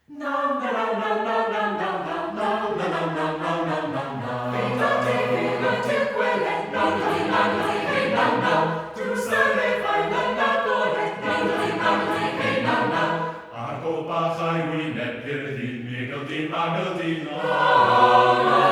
Tu se fai l'annatore, hey now now. Arco bahay we met Birdie, Miggledy, Maggledy, no.